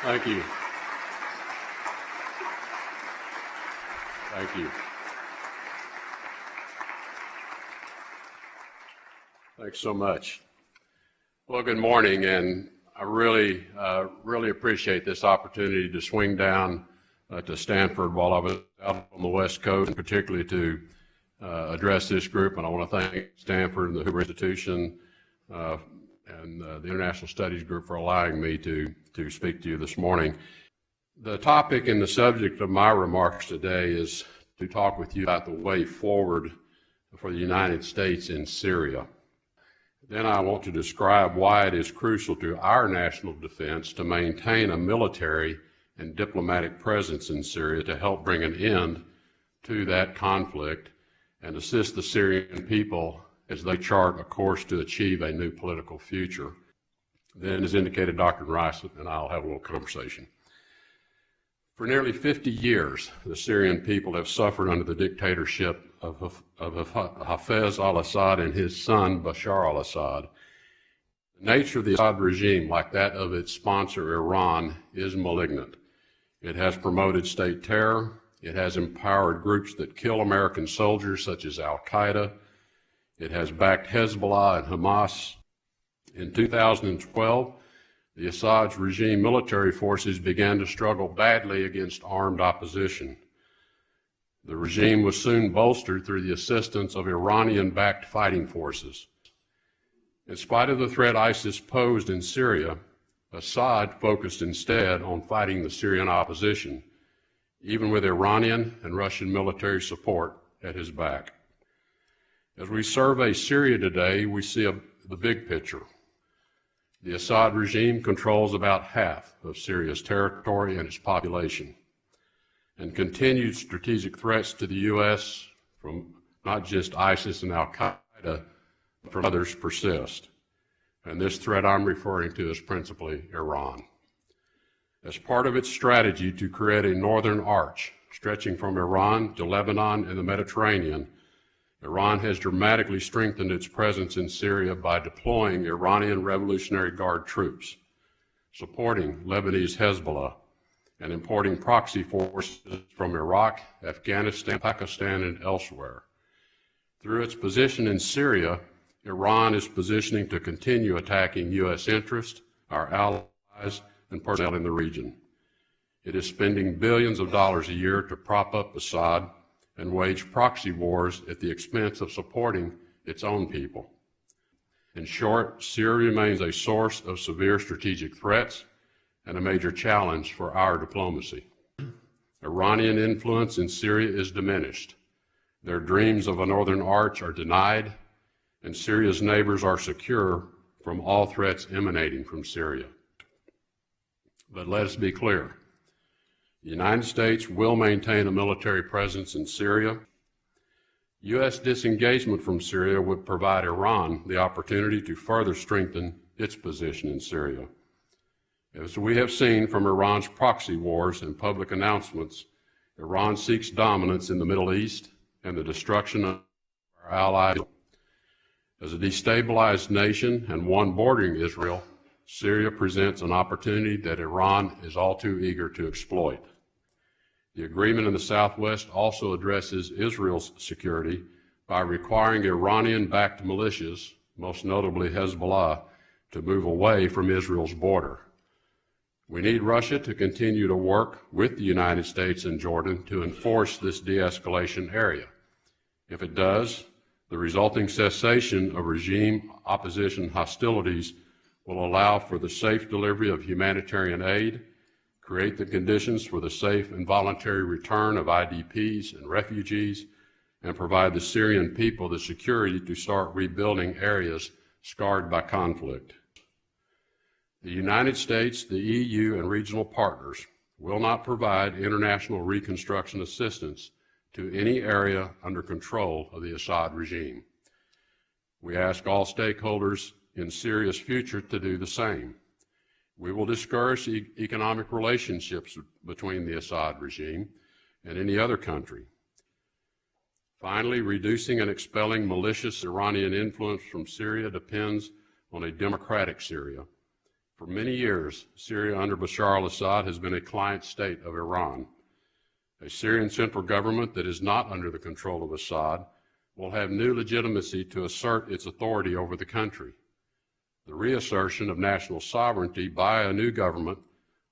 Thank you. Thank you. Thanks so much. Well, good morning, and I really appreciate this opportunity to swing down to Stanford while I was out on the West Coast, and particularly to address this group. And I want to thank Stanford and the Hoover Institution and the International Studies Group for allowing me to speak to you this morning. The topic and the subject of my remarks today is to talk with you about the way forward for the United States in Syria. Then I want to describe why it is crucial to our national defense to maintain a military and diplomatic presence in Syria to help bring an end to that conflict and assist the Syrian people as they chart a course to achieve a new political future. Then, as indicated, Dr. Rice and I'll have a little conversation. For nearly 50 years, the Syrian people have suffered under the dictatorship of Hafez al-Assad and his son, Bashar al-Assad. The nature of the Assad regime, like that of its sponsor, Iran, is malignant. It has promoted state terror. It has empowered groups that kill American soldiers, such as al-Qaeda. It has backed Hezbollah and Hamas. In 2012, the Assad's regime military forces began to struggle badly against armed opposition. The regime was soon bolstered through the assistance of Iranian-backed fighting forces. In spite of the threat ISIS posed in Syria, Assad focused instead on fighting the Syrian opposition, even with Iranian and Russian military support at his back. As we survey Syria today, we see the big picture. The Assad regime controls about half of Syria's territory and its population, and continued strategic threats to the U.S. from not just ISIS and al-Qaeda, but from others persist. And this threat I'm referring to is principally Iran. As part of its strategy to create a northern arch stretching from Iran to Lebanon and the Mediterranean, Iran has dramatically strengthened its presence in Syria by deploying Iranian Revolutionary Guard troops, supporting Lebanese Hezbollah, and importing proxy forces from Iraq, Afghanistan, Pakistan, and elsewhere. Through its position in Syria, Iran is positioning to continue attacking U.S. interests, our allies, and personnel in the region. It is spending billions of dollars a year to prop up Assad and wage proxy wars at the expense of supporting its own people. In short, Syria remains a source of severe strategic threats and a major challenge for our diplomacy. Iranian influence in Syria is diminished. Their dreams of a northern arch are denied, and Syria's neighbors are secure from all threats emanating from Syria. But let us be clear. The United States will maintain a military presence in Syria. U.S. disengagement from Syria would provide Iran the opportunity to further strengthen its position in Syria. As we have seen from Iran's proxy wars and public announcements, Iran seeks dominance in the Middle East and the destruction of our allies. As a destabilized nation and one bordering Israel, Syria presents an opportunity that Iran is all too eager to exploit. The agreement in the Southwest also addresses Israel's security by requiring Iranian-backed militias, most notably Hezbollah, to move away from Israel's border. We need Russia to continue to work with the United States and Jordan to enforce this de-escalation area. If it does, the resulting cessation of regime opposition hostilities will allow for the safe delivery of humanitarian aid, create the conditions for the safe and voluntary return of IDPs and refugees, and provide the Syrian people the security to start rebuilding areas scarred by conflict. The United States, the EU, and regional partners will not provide international reconstruction assistance to any area under control of the Assad regime. We ask all stakeholders in Syria's future to do the same. We will discourage economic relationships between the Assad regime and any other country. Finally, reducing and expelling malicious Iranian influence from Syria depends on a democratic Syria, For many years, Syria under Bashar al-Assad has been a client state of Iran. A Syrian central government that is not under the control of Assad will have new legitimacy to assert its authority over the country. The reassertion of national sovereignty by a new government,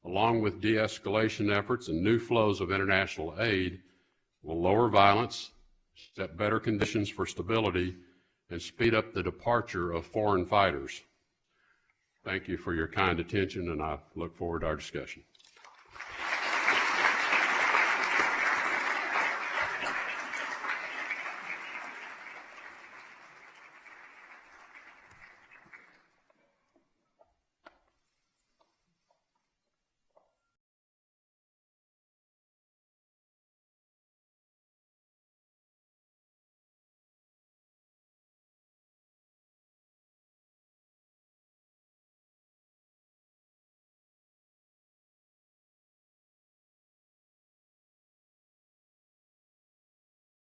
along with de-escalation efforts and new flows of international aid, will lower violence, set better conditions for stability, and speed up the departure of foreign fighters. Thank you for your kind attention, and I look forward to our discussion.